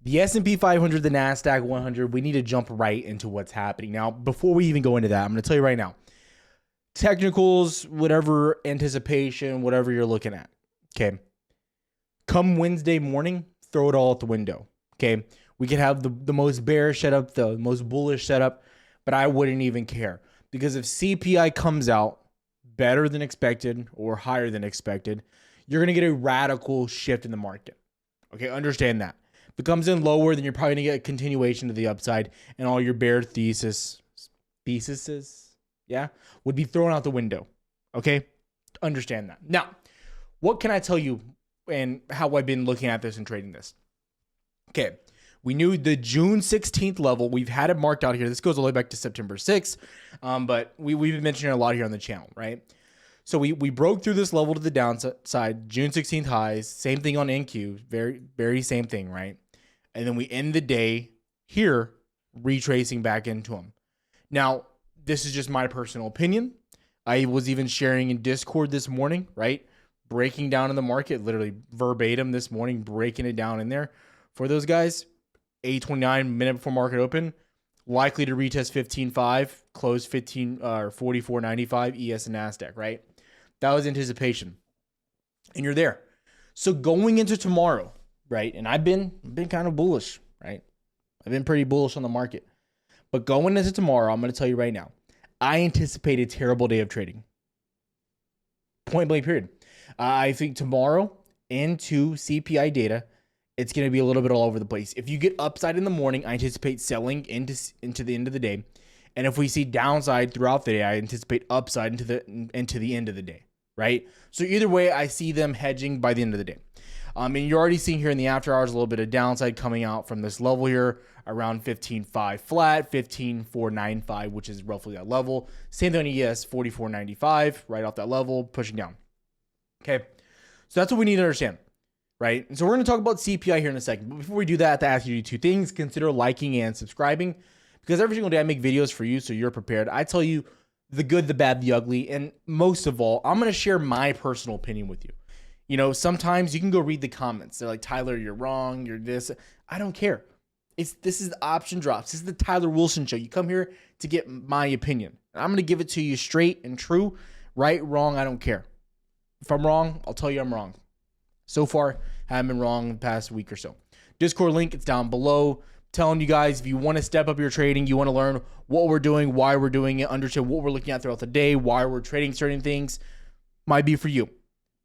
The S&P 500, the Nasdaq 100, we need to jump right into what's happening. Now, before we even go into that, I'm going to tell you right now, technicals, whatever anticipation, whatever you're looking at, okay, come Wednesday morning, throw it all out the window, okay? We could have the most bearish setup, the most bullish setup, but I wouldn't even care. Because if CPI comes out better than expected or higher than expected, you're going to get a radical shift in the market, okay? Understand that. If it comes in lower, then you're probably going to get a continuation to the upside, and all your bear theses, yeah, would be thrown out the window, okay? Understand that. Now, what can I tell you and how I've been looking at this and trading this? Okay, we knew the June 16th level. We've had it marked out here. This goes all the way back to September 6th, but we've been mentioning it a lot here on the channel, right? So we broke through this level to the downside, June 16th highs, same thing on NQ, very same thing, right? And then we end the day here, retracing back into them. Now, this is just my personal opinion. I was even sharing in Discord this morning, right? Breaking down in the market, literally verbatim this morning, breaking it down in there for those guys. 8:29 minute before market open, likely to retest 15.5, close 44.95 ES and Nasdaq, right? That was anticipation. And you're there. So going into tomorrow, right? And I've been kind of bullish, right? I've been pretty bullish on the market. But going into tomorrow, I'm going to tell you right now, I anticipate a terrible day of trading. Point blank period. I think tomorrow into CPI data, it's going to be a little bit all over the place. If you get upside in the morning, I anticipate selling into the end of the day. And if we see downside throughout the day, I anticipate upside into the end of the day, right? So either way, I see them hedging by the end of the day. And you're already seeing here in the after hours a little bit of downside coming out from this level here around 15.5 flat, 15.495, which is roughly that level. Same thing on ES, 44.95, right off that level, pushing down. Okay, so that's what we need to understand, right? And so we're going to talk about CPI here in a second. But before we do that, I have to ask you to do two things. Consider liking and subscribing, because every single day I make videos for you so you're prepared. I tell you the good, the bad, the ugly, and most of all, I'm going to share my personal opinion with you. You know, sometimes you can go read the comments. They're like, Tyler, you're wrong, you're this. I don't care. This is the option drops. This is the Tyler Wilson show. You come here to get my opinion. I'm going to give it to you straight and true. Right, wrong, I don't care. If I'm wrong, I'll tell you I'm wrong. So far, I haven't been wrong in the past week or so. Discord link, it's down below. Telling you guys, if you want to step up your trading, you want to learn what we're doing, why we're doing it, understand what we're looking at throughout the day, why we're trading certain things, might be for you.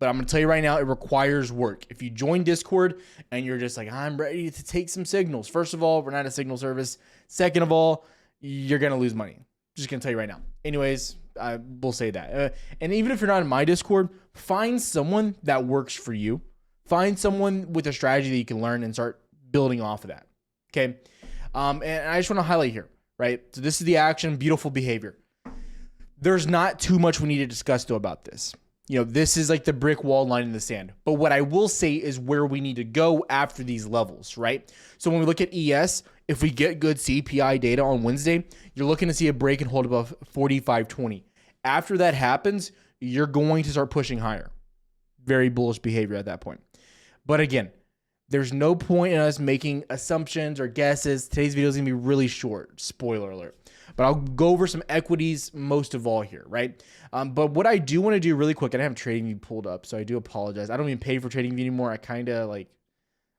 But I'm going to tell you right now, it requires work. If you join Discord and you're just like, I'm ready to take some signals. First of all, we're not a signal service. Second of all, you're going to lose money. Just going to tell you right now. Anyways, I will say that. And even if you're not in my Discord, find someone that works for you. Find someone with a strategy that you can learn and start building off of that. Okay. And I just want to highlight here, right? So this is the action, beautiful behavior. There's not too much we need to discuss though about this. You know, this is like the brick wall line in the sand. But what I will say is where we need to go after these levels, right? So when we look at ES, if we get good CPI data on Wednesday, you're looking to see a break and hold above 45.20. After that happens, you're going to start pushing higher. Very bullish behavior at that point. But again, there's no point in us making assumptions or guesses. Today's video is going to be really short. Spoiler alert. But I'll go over some equities most of all here, right? But what I do want to do really quick, and I have TradingView pulled up, so I do apologize. I don't even pay for TradingView anymore. I kind of like,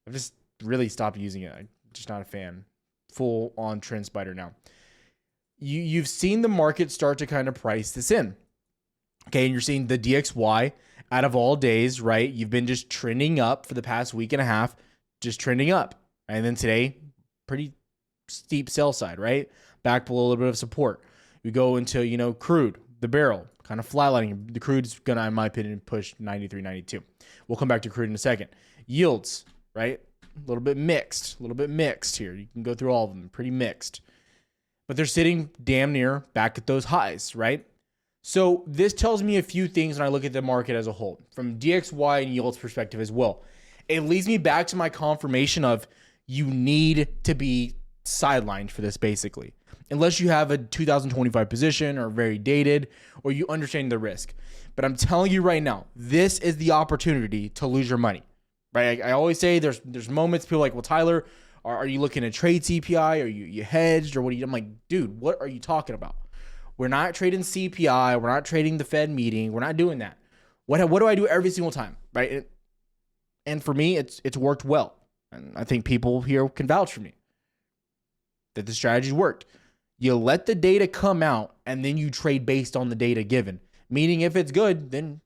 I've just really stopped using it. I'm just not a fan. Full on trend spider now. You've seen the market start to kind of price this in. Okay, and you're seeing the DXY out of all days, right? You've been just trending up for the past week and a half, just trending up. And then today, pretty steep sell side, right? Back below a little bit of support. We go into, you know, crude, the barrel, kind of flatlining. The crude's going to, in my opinion, push 93, 92. We'll come back to crude in a second. Yields, right? A little bit mixed here. You can go through all of them, pretty mixed. But they're sitting damn near back at those highs, right? So this tells me a few things when I look at the market as a whole, from DXY and yields perspective as well. It leads me back to my confirmation of you need to be sidelined for this basically. Unless you have a 2025 position or very dated or you understand the risk. But I'm telling you right now, this is the opportunity to lose your money, right? I always say there's moments people are like, well, Tyler, Are you looking to trade CPI? Are you hedged or what are you? I'm like, dude, what are you talking about? We're not trading CPI. We're not trading the Fed meeting. We're not doing that. What do I do every single time, right? And for me, it's worked well. And I think people here can vouch for me that the strategy worked. You let the data come out and then you trade based on the data given. Meaning if it's good, then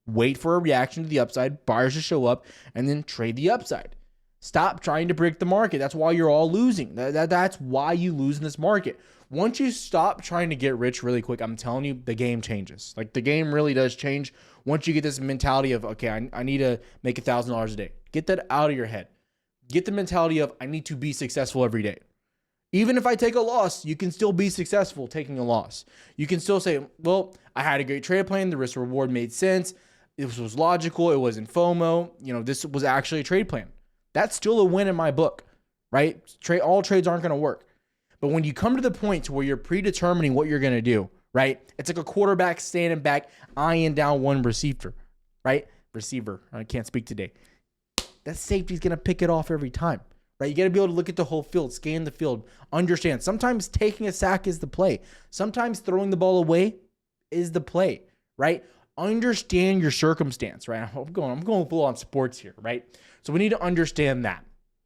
wait for a reaction to the upside, buyers to show up, and then trade the upside. Stop trying to predict the market. That's why you're all losing. That's why you lose in this market. Once you stop trying to get rich really quick, I'm telling you, the game changes. Like the game really does change once you get this mentality of, okay, I need to make $1,000 a day. Get that out of your head. Get the mentality of, I need to be successful every day. Even if I take a loss, you can still be successful taking a loss. You can still say, well, I had a great trade plan. The risk reward made sense. This was logical. It wasn't FOMO. This was actually a trade plan. That's still a win in my book, right? All trades aren't going to work. But when you come to the point to where you're predetermining what you're going to do, right? It's like a quarterback standing back, eyeing down one receiver, right? Receiver. I can't speak today. That safety's going to pick it off every time. Right? You got to be able to look at the whole field, scan the field, understand. Sometimes taking a sack is the play. Sometimes throwing the ball away is the play, right? Understand your circumstance, right? I'm going full on sports here, right? So we need to understand that.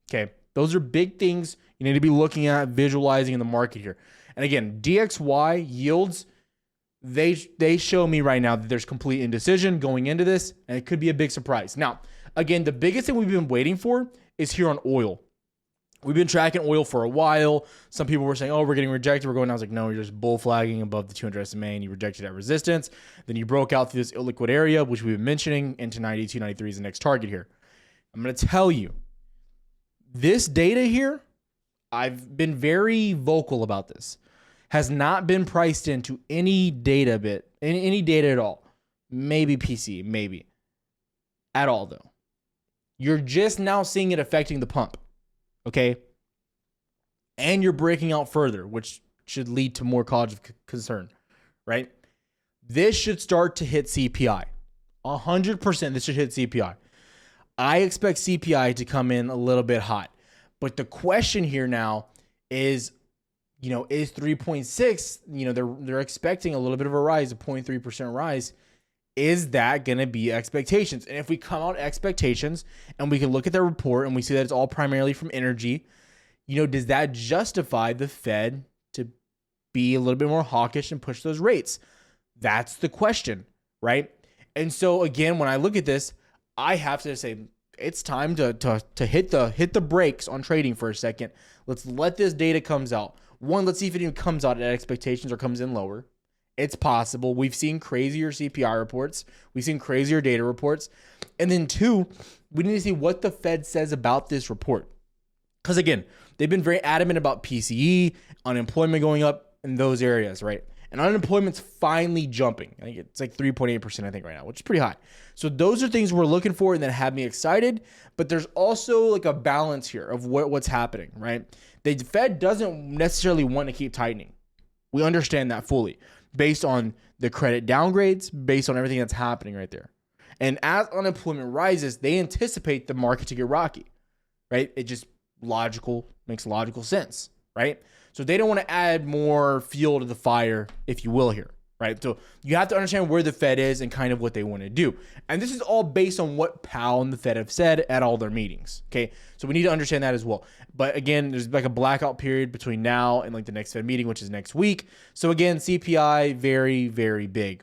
Okay. Those are big things you need to be looking at, visualizing in the market here. And again, DXY yields, they show me right now that there's complete indecision going into this, and it could be a big surprise. Now, again, the biggest thing we've been waiting for is here on oil. We've been tracking oil for a while. Some people were saying, oh, we're getting rejected. We're going, I was like, no, you're just bull flagging above the 200 SMA and you rejected at resistance. Then you broke out through this illiquid area, which we've been mentioning, into 92, 93 is the next target here. I'm going to tell you, this data here, I've been very vocal about this, has not been priced into any data any data at all. Maybe PC, maybe. At all, though. You're just now seeing it affecting the pump. Okay. And you're breaking out further, which should lead to more cause of concern, right? This should start to hit CPI. 100% this should hit CPI. I expect CPI to come in a little bit hot. But the question here now is, is 3.6, they're expecting a little bit of a rise, a 0.3% rise. Is that going to be expectations? And if we come out expectations and we can look at the report and we see that it's all primarily from energy, does that justify the Fed to be a little bit more hawkish and push those rates? That's the question, right? And so again, when I look at this, I have to say it's time to hit the brakes on trading for a second. Let's let this data comes out. One, let's see if it even comes out at expectations or comes in lower. It's possible. We've seen crazier CPI reports. We've seen crazier data reports. And then two, we need to see what the Fed says about this report. Because again, they've been very adamant about PCE, unemployment going up in those areas, right? And unemployment's finally jumping. I think it's like 3.8%, I think, right now, which is pretty high. So those are things we're looking for and that have me excited. But there's also like a balance here of what's happening, right? The Fed doesn't necessarily want to keep tightening. We understand that fully, based on the credit downgrades, based on everything that's happening right there. And as unemployment rises, they anticipate the market to get rocky, right? It just makes logical sense, right? So they don't want to add more fuel to the fire, if you will, here, right? So you have to understand where the Fed is and kind of what they want to do. And this is all based on what Powell and the Fed have said at all their meetings, okay? So we need to understand that as well. But again, there's like a blackout period between now and like the next Fed meeting, which is next week. So again, CPI, very, very big.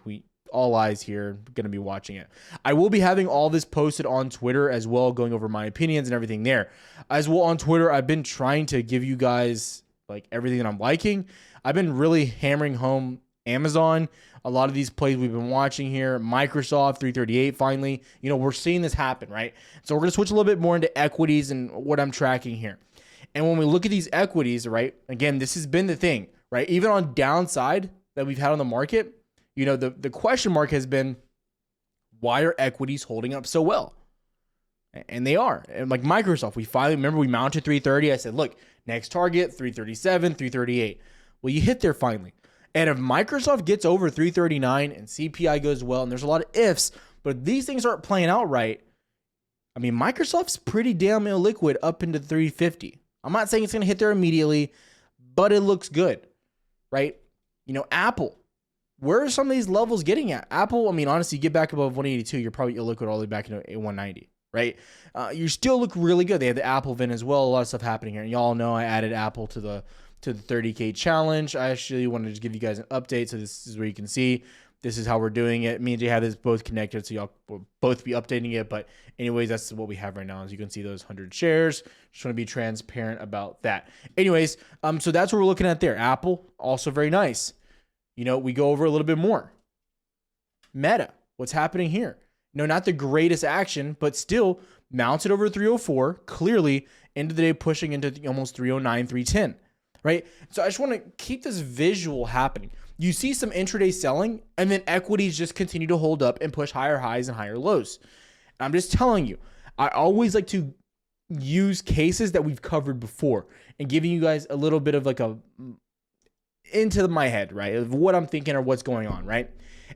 All eyes here, going to be watching it. I will be having all this posted on Twitter as well, going over my opinions and everything there. As well on Twitter, I've been trying to give you guys like everything that I'm liking. I've been really hammering home Amazon. A lot of these plays we've been watching here, Microsoft 338 finally, we're seeing this happen, right? So we're going to switch a little bit more into equities and what I'm tracking here. And when we look at these equities, right, again, this has been the thing, right? Even on downside that we've had on the market, the question mark has been, why are equities holding up so well? And they are. And like Microsoft, we mounted 330. I said, look, next target, 337, 338. Well, you hit there finally. And if Microsoft gets over 339 and CPI goes well, and there's a lot of ifs, but these things aren't playing out right, I mean, Microsoft's pretty damn illiquid up into 350. I'm not saying it's going to hit there immediately, but it looks good, right? You know, Apple, where are some of these levels getting at? Apple, I mean, honestly, you get back above 182, you're probably illiquid all the way back into 190, right? You still look really good. They have the Apple VIN as well. A lot of stuff happening here. And y'all know I added Apple to the 30K challenge. I actually wanted to give you guys an update. So this is where you can see this is how we're doing it. Me and Jay have this both connected, so y'all will both be updating it. But anyways, that's what we have right now. As you can see, those 100 shares. Just want to be transparent about that. Anyways, so that's what we're looking at there. Apple, also very nice. You know, we go over a little bit more. Meta, what's happening here? No, not the greatest action, but still mounted over 304. Clearly, end of the day, pushing into almost 309, 310. Right? So I just want to keep this visual happening. You see some intraday selling, and then equities just continue to hold up and push higher highs and higher lows. I'm just telling you, I always like to use cases that we've covered before and giving you guys a little bit of like a into my head, right, of what I'm thinking or what's going on, right?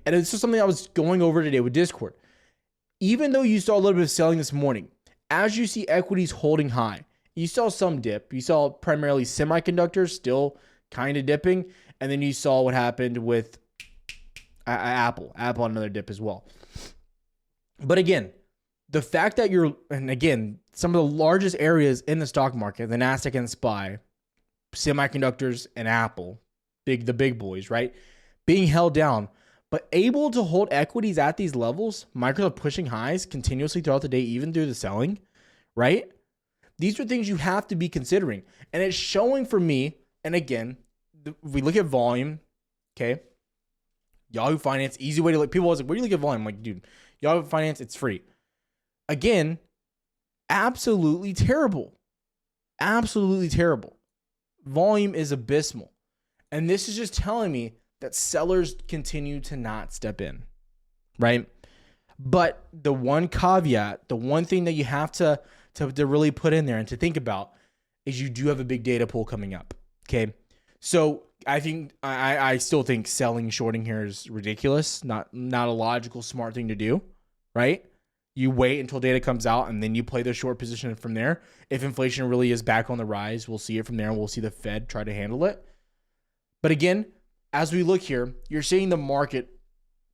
And it's just something I was going over today with Discord. Even though you saw a little bit of selling this morning, as you see equities holding high, you saw some dip. You saw primarily semiconductors still kind of dipping. And then you saw what happened with Apple. Apple on another dip as well. But again, the fact that and again, some of the largest areas in the stock market, the Nasdaq and SPY, semiconductors and Apple, the big boys, right? Being held down, but able to hold equities at these levels, Microsoft pushing highs continuously throughout the day, even through the selling, right? These are things you have to be considering. And it's showing for me, and again, if we look at volume, okay, Yahoo Finance, easy way to look. People always like, where do you look at volume? I'm like, dude, Yahoo Finance, it's free. Again, absolutely terrible. Absolutely terrible. Volume is abysmal. And this is just telling me that sellers continue to not step in, right? But the one caveat, the one thing that you have to really put in there and to think about is you do have a big data pool coming up, okay? So I still think selling shorting here is ridiculous, not a logical, smart thing to do, right? You wait until data comes out and then you play the short position from there. If inflation really is back on the rise, we'll see it from there and we'll see the Fed try to handle it. But again, as we look here, you're seeing the market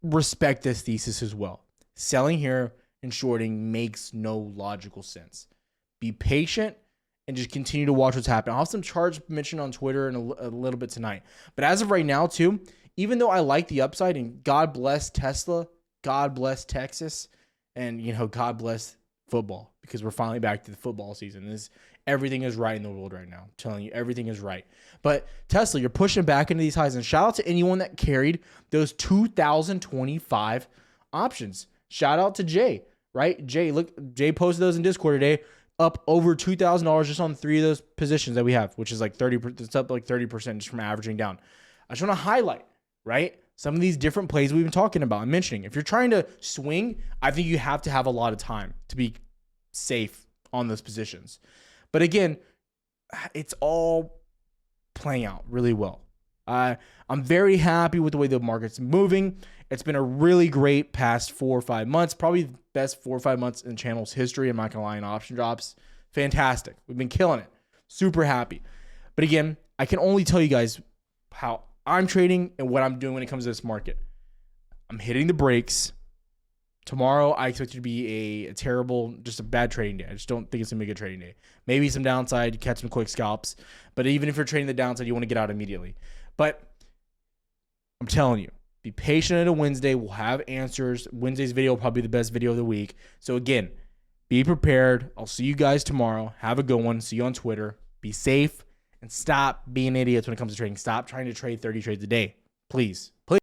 respect this thesis as well. Selling here and shorting makes no logical sense. Be patient and just continue to watch what's happening. I'll have some charts mentioned on Twitter in a little bit tonight. But as of right now, too, even though I like the upside, and God bless Tesla, God bless Texas, and, you know, God bless football, because we're finally back to the football season. Everything is right in the world right now. I'm telling you, everything is right. But Tesla, you're pushing back into these highs. And shout out to anyone that carried those 2025 options. Shout out to Jay, right? Jay posted those in Discord today. Up over $2,000 just on 3 of those positions that we have, which is like 30%. It's up like 30% just from averaging down. I just want to highlight, right, some of these different plays we've been talking about and mentioning. If you're trying to swing, I think you have to have a lot of time to be safe on those positions. But again, it's all playing out really well. I'm very happy with the way the market's moving. It's been a really great past 4 or 5 months, probably the best 4 or 5 months in channel's history. I'm not going to lie, in option drops. Fantastic. We've been killing it. Super happy. But again, I can only tell you guys how I'm trading and what I'm doing when it comes to this market. I'm hitting the brakes. Tomorrow, I expect it to be a terrible, just a bad trading day. I just don't think it's going to be a good trading day. Maybe some downside, catch some quick scalps. But even if you're trading the downside, you want to get out immediately. But I'm telling you, be patient at a Wednesday. We'll have answers. Wednesday's video will probably be the best video of the week. So again, be prepared. I'll see you guys tomorrow. Have a good one. See you on Twitter. Be safe and stop being idiots when it comes to trading. Stop trying to trade 30 trades a day, please.